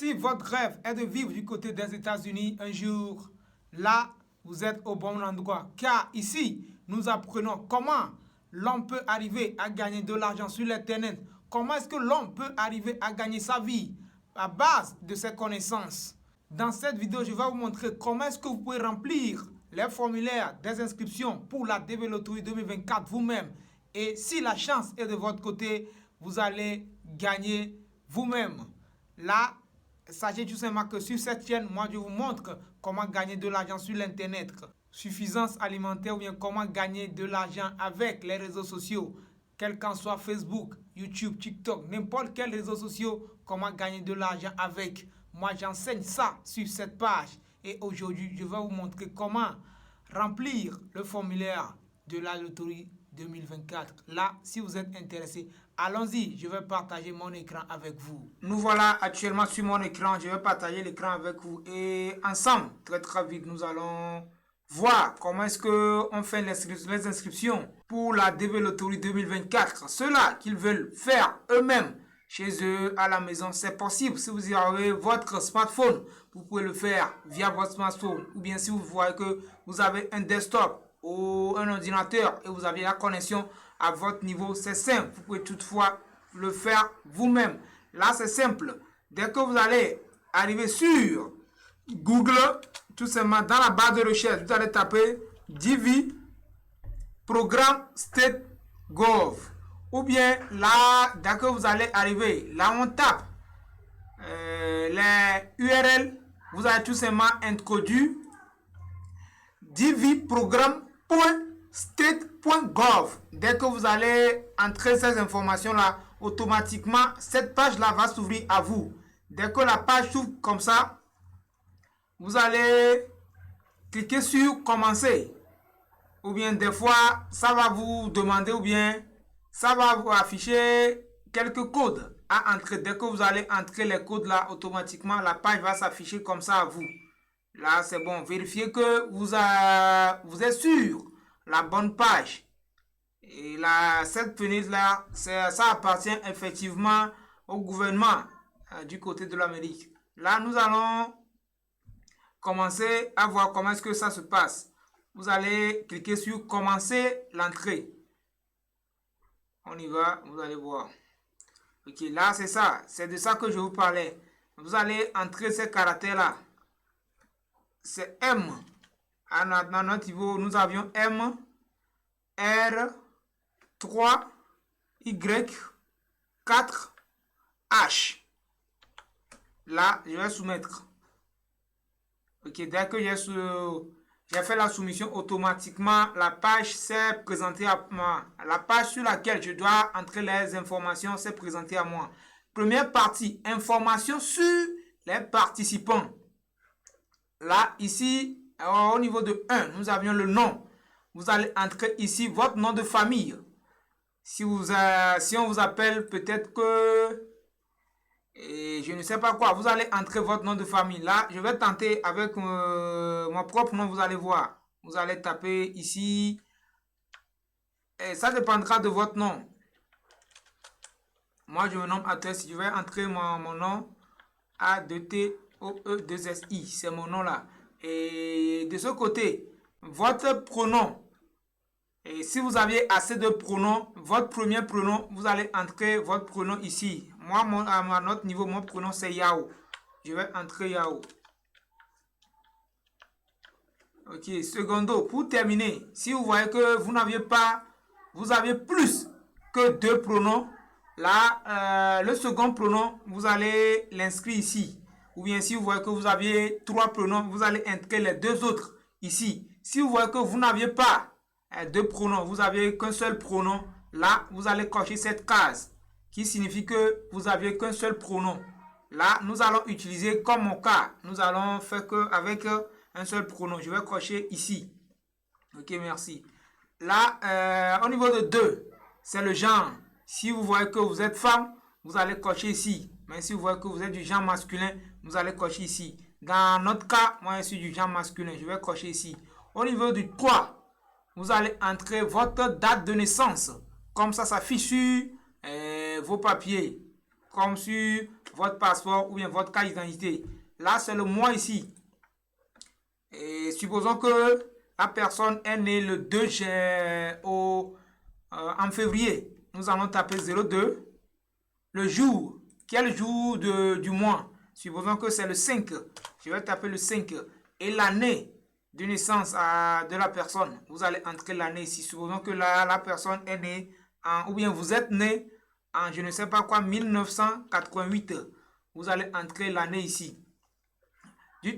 Si votre rêve est de vivre du côté des États-Unis un jour, là, vous êtes au bon endroit. Car ici, nous apprenons comment l'homme peut arriver à gagner de l'argent sur l'Internet. Comment est-ce que l'homme peut arriver à gagner sa vie à base de ses connaissances. Dans cette vidéo, je vais vous montrer comment est-ce que vous pouvez remplir les formulaires des inscriptions pour la DV Loterie 2024 vous-même. Et si la chance est de votre côté, vous allez gagner vous-même. Là, sachez tout simplement que sur cette chaîne, moi je vous montre comment gagner de l'argent sur l'internet, suffisance alimentaire ou bien comment gagner de l'argent avec les réseaux sociaux, quel qu'en soit Facebook, YouTube, TikTok, n'importe quel réseau social, comment gagner de l'argent avec. Moi j'enseigne ça sur cette page et aujourd'hui je vais vous montrer comment remplir le formulaire de la loterie 2024. Là, si vous êtes intéressé, allons-y, je vais partager mon écran avec vous. Nous voilà actuellement sur mon écran, je vais partager l'écran avec vous et ensemble, très vite, nous allons voir comment est-ce qu'on fait les inscriptions pour la DV Loterie 2024. Ceux-là qu'ils veulent faire eux-mêmes chez eux à la maison, c'est possible. Si vous avez votre smartphone, vous pouvez le faire via votre smartphone. Ou bien si vous voyez que vous avez un desktop ou un ordinateur et vous avez la connexion à votre niveau, c'est simple. Vous pouvez toutefois le faire vous-même. Là, c'est simple. Dès que vous allez arriver sur Google, tout simplement dans la barre de recherche, vous allez taper DV Programme State Gov. Ou bien là, dès que vous allez arriver, là on tape les URL, vous allez tout simplement introduire dvprogramme.state.gov. Dès que vous allez entrer ces informations-là, automatiquement, cette page-là va s'ouvrir à vous. Dès que la page s'ouvre comme ça, vous allez cliquer sur commencer. Ou bien des fois, ça va vous demander ou bien ça va vous afficher quelques codes à entrer. Dès que vous allez entrer les codes là, automatiquement, la page va s'afficher comme ça à vous. Là, c'est bon. Vérifiez que vous êtes sur la bonne page. Et là, cette fenêtre là, ça appartient effectivement au gouvernement du côté de l'Amérique. Là, nous allons commencer à voir comment est-ce que ça se passe. Vous allez cliquer sur commencer l'entrée. On y va, vous allez voir. Ok, là c'est ça, c'est de ça que je vous parlais. Vous allez entrer ces caractères-là. C'est M. À notre niveau, nous avions M, R, 3, Y, 4, H. Là, je vais soumettre. Ok, dès que j'ai fait la soumission, automatiquement, la page s'est présentée à moi. La page sur laquelle je dois entrer les informations s'est présentée à moi. Première partie, information sur les participants. Là, ici, au niveau de 1, nous avions le nom. Vous allez entrer ici votre nom de famille. Si on vous appelle peut-être que... Et je ne sais pas quoi, vous allez entrer votre nom de famille. Là, je vais tenter avec mon propre nom, vous allez voir. Vous allez taper ici. Et ça dépendra de votre nom. Moi, je me nomme Ates. Je vais entrer mon nom. A-D-T-O-E-2-S-I. C'est mon nom là. Et de ce côté, votre pronom. Et si vous aviez assez de pronoms, votre premier pronom, vous allez entrer votre pronom ici. Moi, à notre niveau, mon pronom c'est Yao. Je vais entrer Yao. Ok, secondo, pour terminer, si vous voyez que vous n'aviez pas, vous avez plus que 2 pronoms, là, le second pronom, vous allez l'inscrire ici. Ou bien si vous voyez que vous aviez 3 pronoms, vous allez inscrire les 2 autres ici. Si vous voyez que vous n'aviez pas 2 pronoms, vous avez qu'un seul pronom, là, vous allez cocher cette case qui signifie que vous n'aviez qu'un seul pronom. Là, nous allons utiliser comme mon cas. Nous allons faire qu'avec un seul pronom. Je vais cocher ici. Ok, merci. Là, au niveau de 2, c'est le genre. Si vous voyez que vous êtes femme, vous allez cocher ici. Mais si vous voyez que vous êtes du genre masculin, vous allez cocher ici. Dans notre cas, moi je suis du genre masculin. Je vais cocher ici. Au niveau du 3, vous allez entrer votre date de naissance. Comme ça s'affiche sur vos papiers. comme sur votre passeport ou bien votre carte d'identité. Là, c'est le mois ici. Et supposons que la personne est née le 2 en février. Nous allons taper 02. Le jour. Quel jour du mois? Supposons que c'est le 5. Je vais taper le 5. Et l'année de naissance de la personne. Vous allez entrer l'année ici. Supposons que la personne est née ou bien vous êtes né en je ne sais pas quoi 1988. Vous allez entrer l'année ici.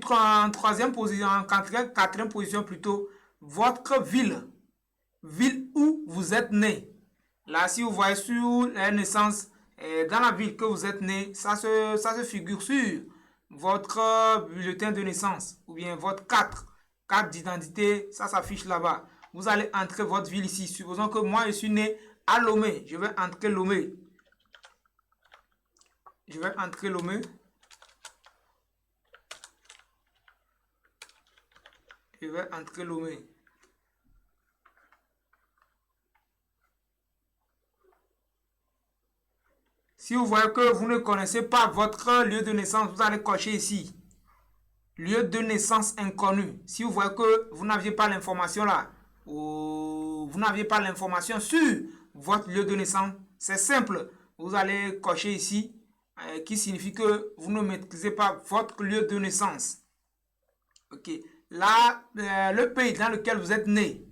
En troisième position, en quatrième position plutôt, votre ville. Ville où vous êtes né. Là, si vous voyez sur la naissance, dans la ville que vous êtes né, ça se figure sur votre bulletin de naissance ou bien votre carte d'identité, ça s'affiche là-bas. Vous allez entrer votre ville ici. Supposons que moi, je suis né à Lomé. Je vais entrer Lomé. Je vais entrer Lomé. Je vais entrer Lomé. Si vous voyez que vous ne connaissez pas votre lieu de naissance, vous allez cocher ici. Lieu de naissance inconnu. Si vous voyez que vous n'aviez pas l'information là, ou vous n'aviez pas l'information sur votre lieu de naissance, c'est simple. Vous allez cocher ici, qui signifie que vous ne maîtrisez pas votre lieu de naissance. Ok. Là, le pays dans lequel vous êtes né.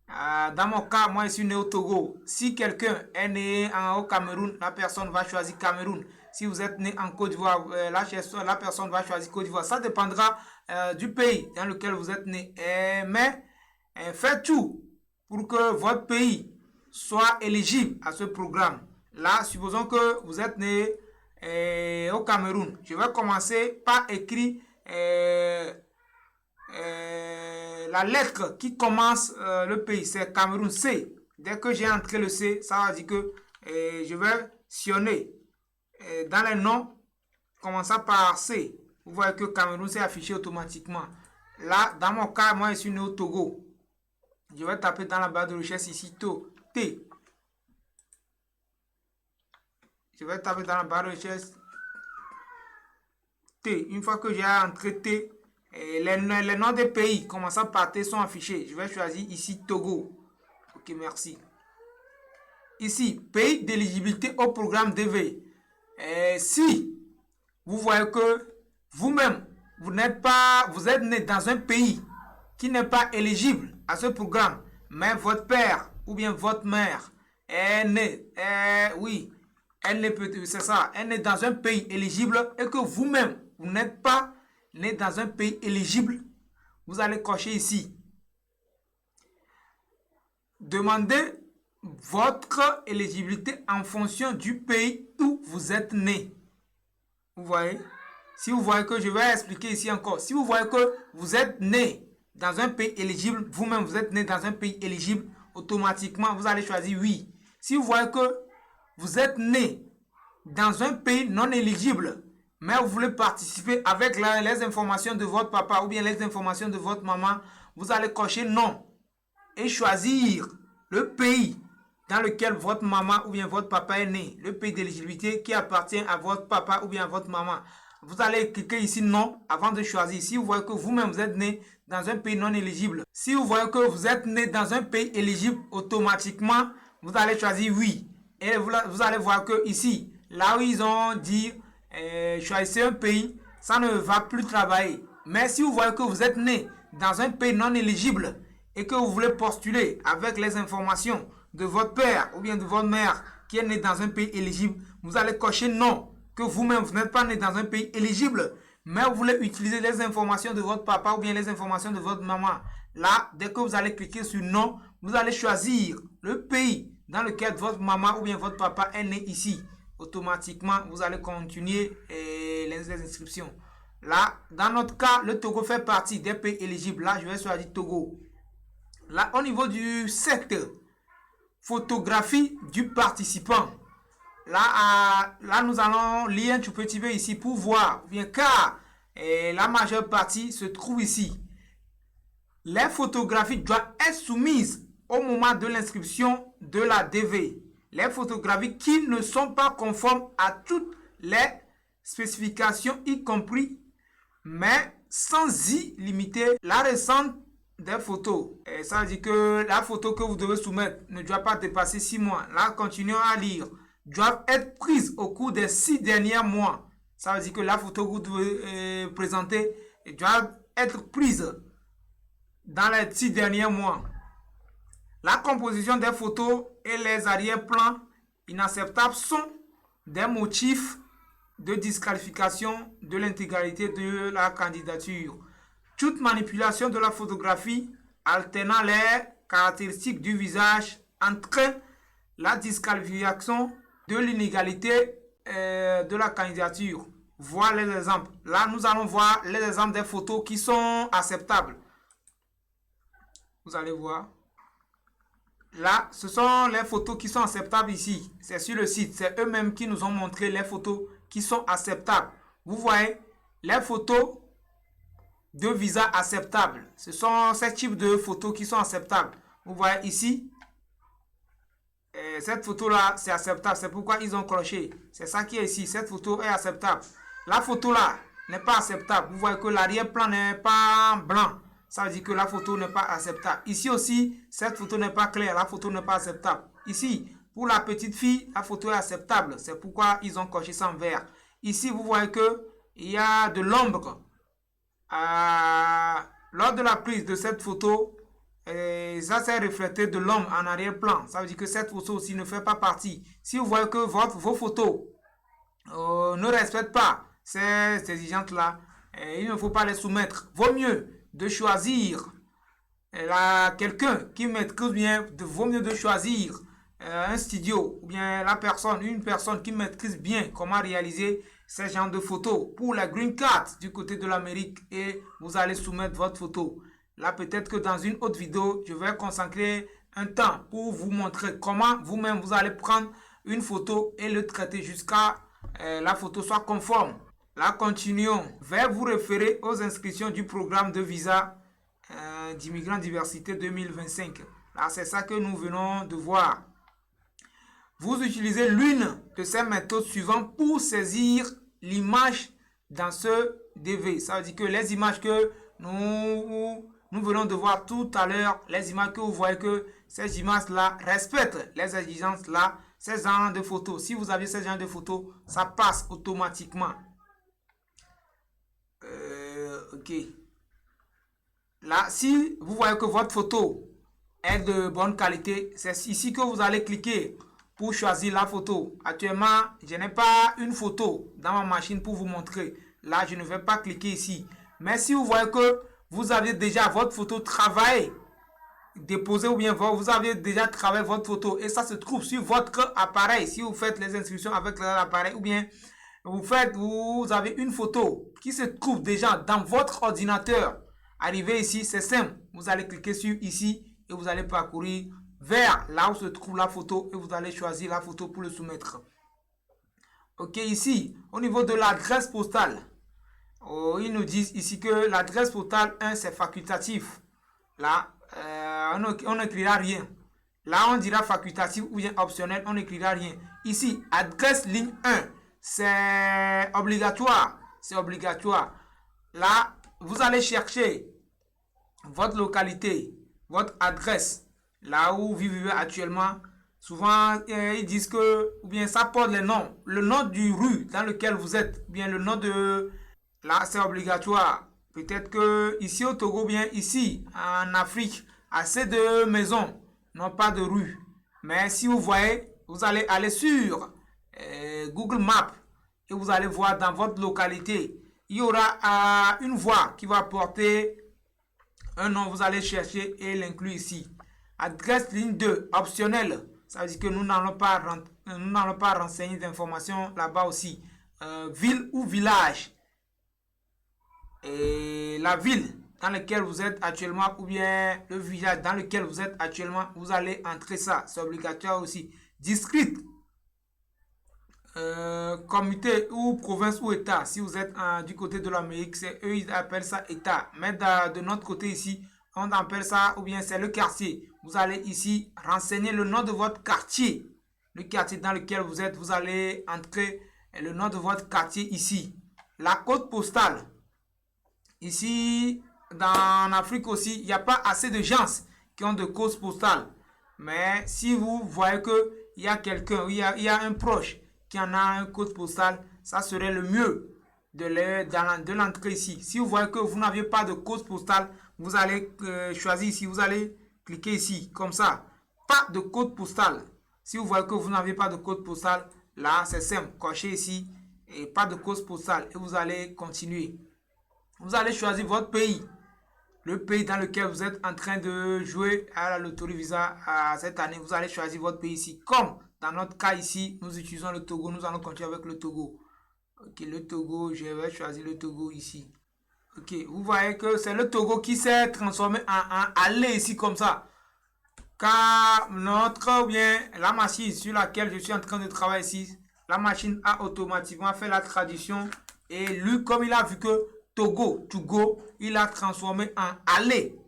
Dans mon cas, moi, je suis né au Togo. Si quelqu'un est né au Cameroun, la personne va choisir Cameroun. Si vous êtes né en Côte d'Ivoire, la personne va choisir Côte d'Ivoire. Ça dépendra du pays dans lequel vous êtes né. Mais faites tout pour que votre pays soit éligible à ce programme. Là, supposons que vous êtes né au Cameroun. Je vais commencer par écrire la lettre qui commence le pays. C'est Cameroun C. Dès que j'ai entré le C, ça va dire que je vais sionner dans les noms commençant par C. Vous voyez que Cameroun s'est affiché automatiquement. Là, dans mon cas, moi, je suis né au Togo. Je vais taper dans la barre de recherche ici T. Je vais taper dans la barre de recherche T. Une fois que j'ai entré T, les noms des pays commençant par T sont affichés. Je vais choisir ici Togo. Ok, merci. Ici, pays d'éligibilité au programme DV. Si vous voyez que vous-même, vous êtes né dans un pays qui n'est pas éligible à ce programme, mais votre père ou bien votre mère est né, oui, elle est, c'est ça, elle est dans un pays éligible et que vous-même, vous n'êtes pas né dans un pays éligible, vous allez cocher ici. Demandez votre éligibilité en fonction du pays où vous êtes né. Vous voyez? Si vous voyez que je vais expliquer ici encore. Si vous voyez que vous êtes né dans un pays éligible, vous-même vous êtes né dans un pays éligible, automatiquement vous allez choisir oui. Si vous voyez que vous êtes né dans un pays non éligible, mais vous voulez participer avec les informations de votre papa ou bien les informations de votre maman, vous allez cocher non et choisir le pays dans lequel votre maman ou bien votre papa est né, le pays d'éligibilité qui appartient à votre papa ou bien à votre maman. Vous allez cliquer ici non avant de choisir. Si vous voyez que vous-même vous êtes né dans un pays non éligible, si vous voyez que vous êtes né dans un pays éligible, automatiquement vous allez choisir oui. Et vous allez voir que ici, là où ils ont dit choisissez un pays, ça ne va plus travailler. Mais si vous voyez que vous êtes né dans un pays non éligible et que vous voulez postuler avec les informations de votre père ou bien de votre mère qui est né dans un pays éligible, vous allez cocher non, que vous-même vous n'êtes pas né dans un pays éligible, mais vous voulez utiliser les informations de votre papa ou bien les informations de votre maman. Là, dès que vous allez cliquer sur non, vous allez choisir le pays dans lequel votre maman ou bien votre papa est né ici. Automatiquement, vous allez continuer les inscriptions. Là, dans notre cas, le Togo fait partie des pays éligibles. Là, je vais choisir Togo. Là, au niveau du secteur, photographie du participant. Là, nous allons lire un tout petit peu ici pour voir, bien car la majeure partie se trouve ici. Les photographies doivent être soumises au moment de l'inscription de la DV. les photographies qui ne sont pas conformes à toutes les spécifications, y compris, mais sans y limiter la récente des photos. Et ça veut dire que la photo que vous devez soumettre ne doit pas dépasser 6 mois. Là, continuons à lire. Doivent être prises au cours des 6 derniers mois. Ça veut dire que la photo que vous devez présenter doit être prise dans les 6 derniers mois. La composition des photos et les arrière-plans inacceptables sont des motifs de disqualification de l'intégralité de la candidature. Toute manipulation de la photographie alternant les caractéristiques du visage entraîne la disqualification de l'inégalité de la candidature. Voir les exemples. Là, nous allons voir les exemples des photos qui sont acceptables. Vous allez voir. Là, ce sont les photos qui sont acceptables ici. C'est sur le site. C'est eux-mêmes qui nous ont montré les photos qui sont acceptables. Vous voyez, les photos de visa acceptables. Ce sont ces types de photos qui sont acceptables. Vous voyez ici. Cette photo-là, c'est acceptable. C'est pourquoi ils ont cloché. C'est ça qui est ici. Cette photo est acceptable. La photo-là n'est pas acceptable. Vous voyez que l'arrière-plan n'est pas blanc. Ça veut dire que la photo n'est pas acceptable. Ici aussi, cette photo n'est pas claire. La photo n'est pas acceptable. Ici, pour la petite fille, la photo est acceptable. C'est pourquoi ils ont coché ça en vert. Ici, vous voyez que il y a de l'ombre. Lors de la prise de cette photo, ça s'est reflété de l'ombre en arrière-plan. Ça veut dire que cette photo aussi ne fait pas partie. Si vous voyez que vos photos ne respectent pas ces exigences-là, il ne faut pas les soumettre. Vaut mieux de choisir quelqu'un qui maîtrise bien, vaut mieux de choisir un studio ou bien une personne qui maîtrise bien comment réaliser ce genre de photos pour la green card du côté de l'Amérique et vous allez soumettre votre photo. Là, peut-être que dans une autre vidéo, je vais consacrer un temps pour vous montrer comment vous-même vous allez prendre une photo et le traiter jusqu'à la photo soit conforme. Là, continuons. Veuillez vous référer aux inscriptions du programme de visa d'immigrants diversité 2025. Là, c'est ça que nous venons de voir. Vous utilisez l'une de ces méthodes suivantes pour saisir l'image dans ce DV. Ça veut dire que les images que nous venons de voir tout à l'heure, les images que vous voyez que ces images-là respectent les exigences-là, ces genres de photos. Si vous avez ces genres de photos, ça passe automatiquement. Ok. Là, si vous voyez que votre photo est de bonne qualité, c'est ici que vous allez cliquer pour choisir la photo. Actuellement, je n'ai pas une photo dans ma machine pour vous montrer. Là, je ne vais pas cliquer ici. Mais si vous voyez que vous avez déjà votre photo travaillée, déposée ou bien vous avez déjà travaillé votre photo et ça se trouve sur votre appareil. Si vous faites les inscriptions avec l'appareil ou bien vous avez une photo qui se trouve déjà dans votre ordinateur. Arrivé ici, c'est simple. Vous allez cliquer sur ici et vous allez parcourir vers là où se trouve la photo et vous allez choisir la photo pour le soumettre. Ok, ici, au niveau de l'adresse postale, ils nous disent ici que l'adresse postale 1, c'est facultatif. Là, on n'écrira rien. Là, on dira facultatif ou bien optionnel, on n'écrira rien. Ici, adresse ligne 1, c'est obligatoire. C'est obligatoire. Là, vous allez chercher votre localité, votre adresse, là où vous vivez actuellement. Souvent, ils disent que, ou bien ça porte le nom du rue dans lequel vous êtes, ou bien le nom de... Là, c'est obligatoire. Peut-être que ici au Togo, bien ici, en Afrique, assez de maisons n'ont pas de rue. Mais si vous voyez, vous allez aller sur Google Maps et vous allez voir dans votre localité, il y aura une voie qui va porter un nom. Vous allez chercher et l'inclure ici. Adresse ligne 2, optionnel. Ça veut dire que nous n'allons pas renseigner d'informations là-bas aussi. Ville ou village. Et la ville dans laquelle vous êtes actuellement ou bien le village dans lequel vous êtes actuellement, vous allez entrer ça. C'est obligatoire aussi. District, communauté ou province ou état. Si vous êtes du côté de l'Amérique, eux ils appellent ça état. Mais de notre côté ici, on appelle ça ou bien c'est le quartier. Vous allez ici renseigner le nom de votre quartier. le quartier dans lequel vous êtes, vous allez entrer le nom de votre quartier ici. La code postale. Ici, en Afrique aussi, il n'y a pas assez de gens qui ont de codes postales. Mais si vous voyez qu'il y a quelqu'un, il y a un proche qui en a un code postal, ça serait le mieux de l'entrer ici. Si vous voyez que vous n'avez pas de code postal, vous allez choisir ici, vous allez cliquer ici, comme ça. Pas de code postal. Si vous voyez que vous n'avez pas de code postal, là c'est simple, cochez ici et pas de code postal et vous allez continuer. Vous allez choisir votre pays, le pays dans lequel vous êtes en train de jouer à la loterie Visa cette année. Vous allez choisir votre pays ici. Comme dans notre cas ici, nous utilisons le Togo, nous allons continuer avec le Togo. Ok, le Togo, je vais choisir le Togo ici. Ok, vous voyez que c'est le Togo qui s'est transformé en aller ici comme ça. Car notre, ou bien la machine sur laquelle je suis en train de travailler ici, la machine a automatiquement fait la traduction. Et lui, comme il a vu que Togo, il a transformé en aller.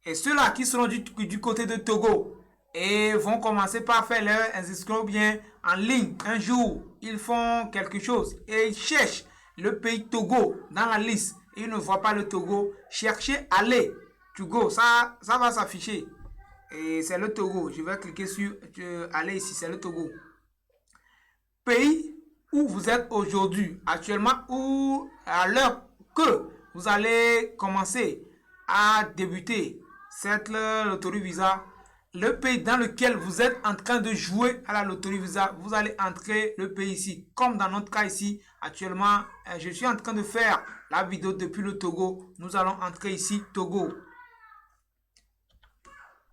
Et ceux-là qui seront du côté de Togo et vont commencer par faire leur inscription bien en ligne. Un jour, ils font quelque chose et ils cherchent le pays Togo dans la liste. Ils ne voient pas le Togo. Cherchez aller. Togo, ça va s'afficher. Et c'est le Togo. Je vais cliquer sur aller ici, c'est le Togo. Pays où vous êtes aujourd'hui, actuellement, ou à l'heure que vous allez commencer à débuter cette loterie Visa, le pays dans lequel vous êtes en train de jouer à la loterie Visa, vous allez entrer le pays ici. Comme dans notre cas ici, actuellement, je suis en train de faire la vidéo depuis le Togo. Nous allons entrer ici, Togo.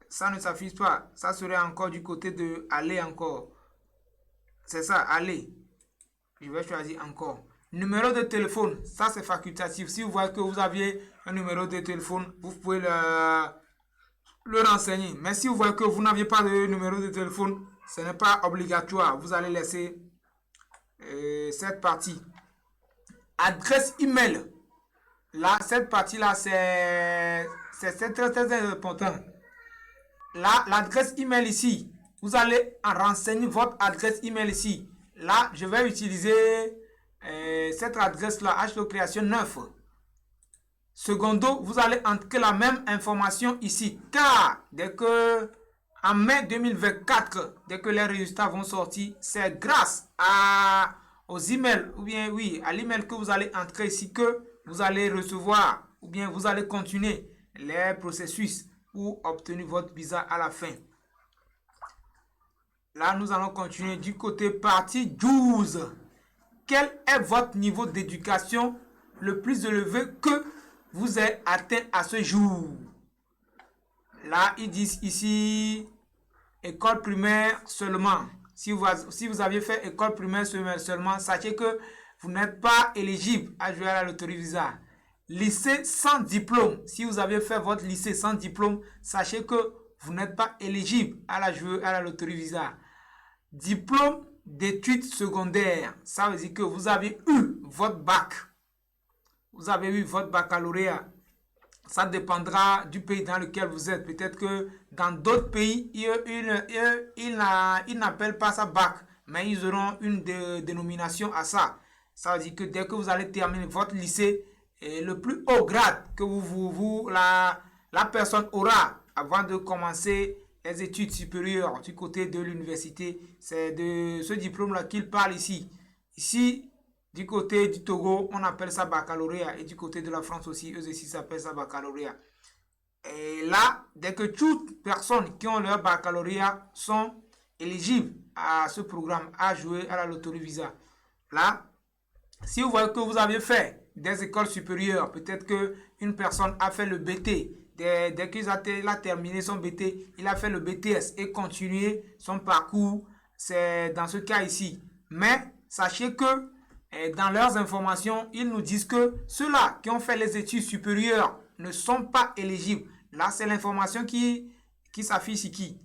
Ça ne s'affiche pas. Ça serait encore du côté de aller encore. C'est ça, aller. Je vais choisir encore. Numéro de téléphone, ça c'est facultatif. Si vous voyez que vous aviez un numéro de téléphone, vous pouvez le renseigner. Mais si vous voyez que vous n'aviez pas de numéro de téléphone, ce n'est pas obligatoire. Vous allez laisser cette partie. Adresse email. Là, cette partie-là, c'est très important. Là, l'adresse email ici, vous allez renseigner votre adresse email ici. Là, je vais utiliser cette adresse-là, HTO Création 9. Secondo, vous allez entrer la même information ici. Car, dès que, en mai 2024, dès que les résultats vont sortir, c'est grâce aux emails, ou bien, oui, à l'email que vous allez entrer ici, que vous allez recevoir, ou bien vous allez continuer les processus pour obtenir votre visa à la fin. Là, nous allons continuer du côté partie 12. Quel est votre niveau d'éducation le plus élevé que vous avez atteint à ce jour? Là, ils disent ici, école primaire seulement. Si vous aviez fait école primaire seulement, sachez que vous n'êtes pas éligible à jouer à la loterie Visa. Lycée sans diplôme. Si vous avez fait votre lycée sans diplôme, sachez que vous n'êtes pas éligible à la loterie Visa. Diplôme d'études secondaires. Ça veut dire que vous avez eu votre bac. Vous avez eu votre baccalauréat. Ça dépendra du pays dans lequel vous êtes. Peut-être que dans d'autres pays, ils n'appellent pas ça bac. Mais ils auront une dénomination à ça. Ça veut dire que dès que vous allez terminer votre lycée, et le plus haut grade que la personne aura avant de commencer les études supérieures du côté de l'université, c'est de ce diplôme-là qu'il parle ici. Ici, du côté du Togo, on appelle ça baccalauréat. Et du côté de la France aussi, eux aussi s'appellent ça baccalauréat. Et là, dès que toutes personnes qui ont leur baccalauréat sont éligibles à ce programme, à jouer à la loterie Visa. Là, si vous voyez que vous avez fait des écoles supérieures, peut-être qu'une personne a fait le BT, dès qu'il a terminé son BT, il a fait le BTS et continué son parcours, c'est dans ce cas ici. Mais sachez que dans leurs informations, ils nous disent que ceux-là qui ont fait les études supérieures ne sont pas éligibles. Là, c'est l'information qui s'affiche ici.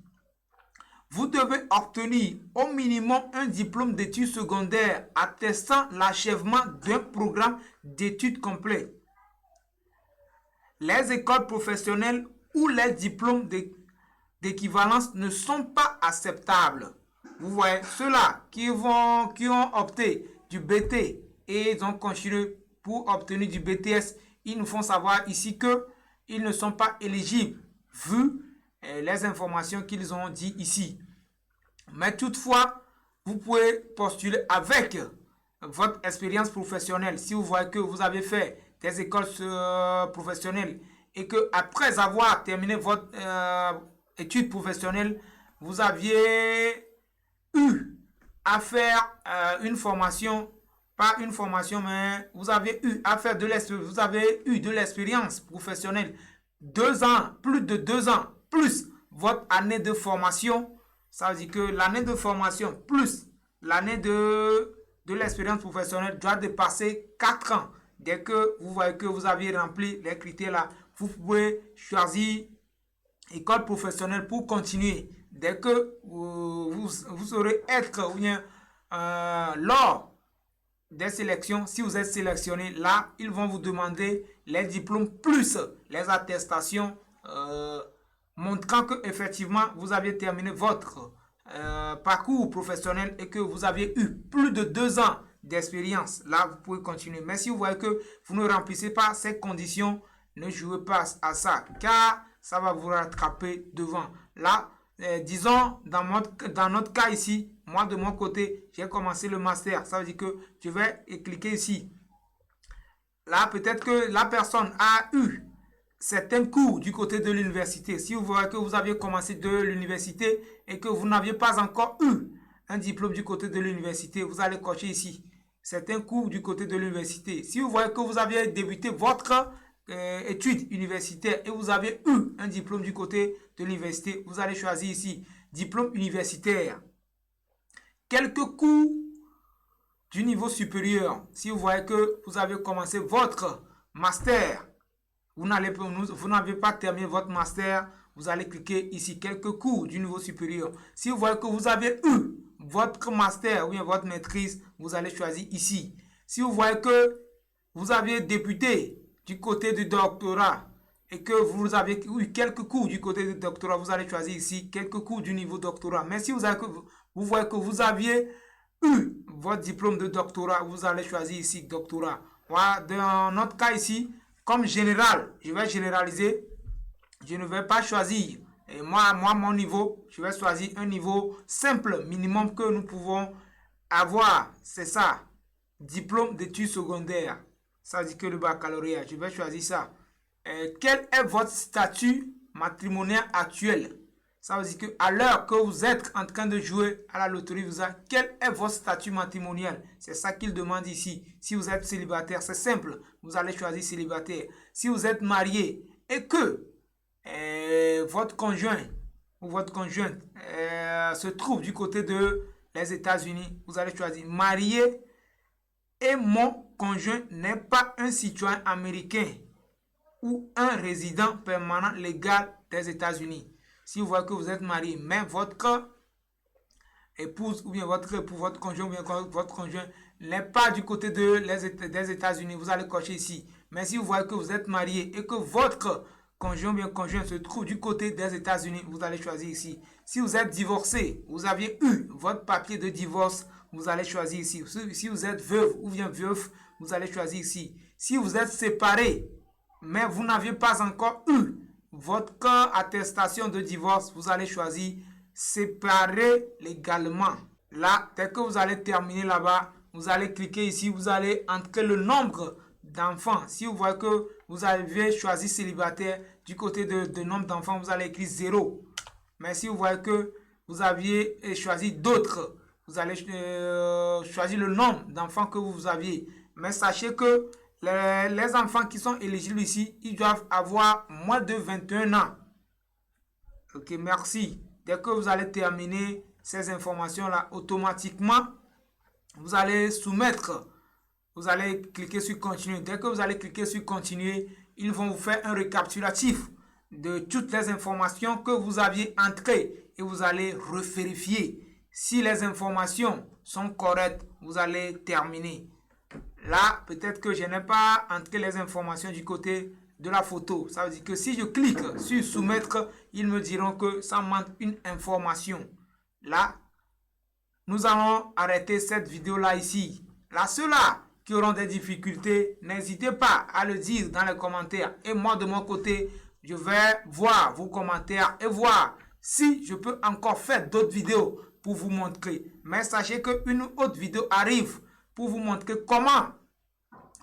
Vous devez obtenir au minimum un diplôme d'études secondaires attestant l'achèvement d'un programme d'études complet. Les écoles professionnelles ou les diplômes d'équivalence ne sont pas acceptables. Vous voyez, ceux-là qui ont opté du BT et ils ont continué pour obtenir du BTS, ils nous font savoir ici qu'ils ne sont pas éligibles vu les informations qu'ils ont dit ici. Mais toutefois, vous pouvez postuler avec votre expérience professionnelle. Si vous voyez que vous avez fait des écoles professionnelles et que après avoir terminé votre étude professionnelle, vous aviez eu à faire une formation, pas une formation, mais vous avez eu à faire de l'expérience professionnelle, 2 ans, plus de 2 ans, plus votre année de formation. Ça veut dire que l'année de formation plus l'année de l'expérience professionnelle doit dépasser 4 ans. Dès que vous voyez que vous avez rempli les critères là, vous pouvez choisir école professionnelle pour continuer. Dès que vous saurez être ou bien lors des sélections, si vous êtes sélectionné, là, ils vont vous demander les diplômes plus les attestations montrant que effectivement vous avez terminé votre parcours professionnel et que vous avez eu plus de 2 ans d'expérience. Là, vous pouvez continuer. Mais si vous voyez que vous ne remplissez pas ces conditions, ne jouez pas à ça, car ça va vous rattraper devant. Là, disons, dans notre cas ici, moi de mon côté, j'ai commencé le master. Ça veut dire que je vais cliquer ici. Là, peut-être que la personne a eu certains cours du côté de l'université. Si vous voyez que vous avez commencé de l'université et que vous n'aviez pas encore eu un diplôme du côté de l'université, vous allez cocher ici. Certains cours du côté de l'université. Si vous voyez que vous avez débuté votre études universitaires et vous avez eu un diplôme du côté de l'université, vous allez choisir ici diplôme universitaire. Quelques cours du niveau supérieur. Si vous voyez que vous avez commencé votre master, vous n'avez pas terminé votre master, vous allez cliquer ici quelques cours du niveau supérieur. Si vous voyez que vous avez eu votre master ou bien votre maîtrise, vous allez choisir ici. Si vous voyez que vous avez débuté du côté du doctorat et que vous avez eu quelques cours du côté du doctorat, vous allez choisir ici quelques cours du niveau doctorat. Mais si vous voyez que vous aviez eu votre diplôme de doctorat, vous allez choisir ici doctorat. Voilà, dans notre cas ici, comme général, je vais généraliser. Je ne vais pas choisir. Et moi, mon niveau, je vais choisir un niveau simple, minimum que nous pouvons avoir. C'est ça. Diplôme d'études secondaires. Ça dit que le baccalauréat. Je vais choisir ça. Quel est votre statut matrimonial actuel? Ça veut dire qu'à l'heure que vous êtes en train de jouer à la loterie, quel est votre statut matrimonial? C'est ça qu'il demande ici. Si vous êtes célibataire, c'est simple. Vous allez choisir célibataire. Si vous êtes marié et que votre conjoint ou votre conjointe se trouve du côté de les États-Unis, vous allez choisir marié et mon conjoint n'est pas un citoyen américain ou un résident permanent légal des États-Unis. Si vous voyez que vous êtes marié, mais votre épouse ou bien votre époux, votre conjoint ou bien votre conjoint n'est pas du côté des États-Unis, vous allez cocher ici. Mais si vous voyez que vous êtes marié et que votre conjoint ou bien conjoint se trouve du côté des États-Unis, vous allez choisir ici. Si vous êtes divorcé, vous aviez eu votre papier de divorce, vous allez choisir ici. Si vous êtes veuve ou bien veuf, vous allez choisir ici. Si vous êtes séparé, mais vous n'aviez pas encore eu votre attestation de divorce, vous allez choisir séparer légalement. Là, dès que vous allez terminer là-bas, vous allez cliquer ici, vous allez entrer le nombre d'enfants. Si vous voyez que vous avez choisi célibataire, du côté de nombre d'enfants, vous allez écrire 0. Mais si vous voyez que vous aviez choisi d'autres, vous allez choisir le nombre d'enfants que vous aviez. Mais sachez que les enfants qui sont éligibles ici, ils doivent avoir moins de 21 ans. Ok, merci. Dès que vous allez terminer ces informations-là, automatiquement, vous allez soumettre, vous allez cliquer sur continuer. Dès que vous allez cliquer sur continuer, ils vont vous faire un récapitulatif de toutes les informations que vous aviez entrées et vous allez revérifier. Si les informations sont correctes, vous allez terminer. Là, peut-être que je n'ai pas entré les informations du côté de la photo. Ça veut dire que si je clique sur soumettre, ils me diront que ça manque une information. Là, nous allons arrêter cette vidéo-là ici. Là, ceux-là qui auront des difficultés, n'hésitez pas à le dire dans les commentaires. Et moi, de mon côté, je vais voir vos commentaires et voir si je peux encore faire d'autres vidéos pour vous montrer. Mais sachez qu'une autre vidéo arrive pour vous montrer comment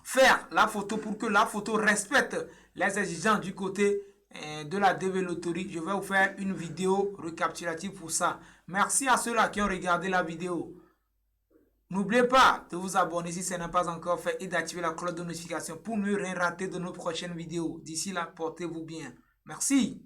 faire la photo pour que la photo respecte les exigences du côté de la DV Loterie. Je vais vous faire une vidéo récapitulative pour ça. Merci à ceux-là qui ont regardé la vidéo. N'oubliez pas de vous abonner si ce n'est pas encore fait et d'activer la cloche de notification pour ne rien rater de nos prochaines vidéos. D'ici là, portez-vous bien. Merci.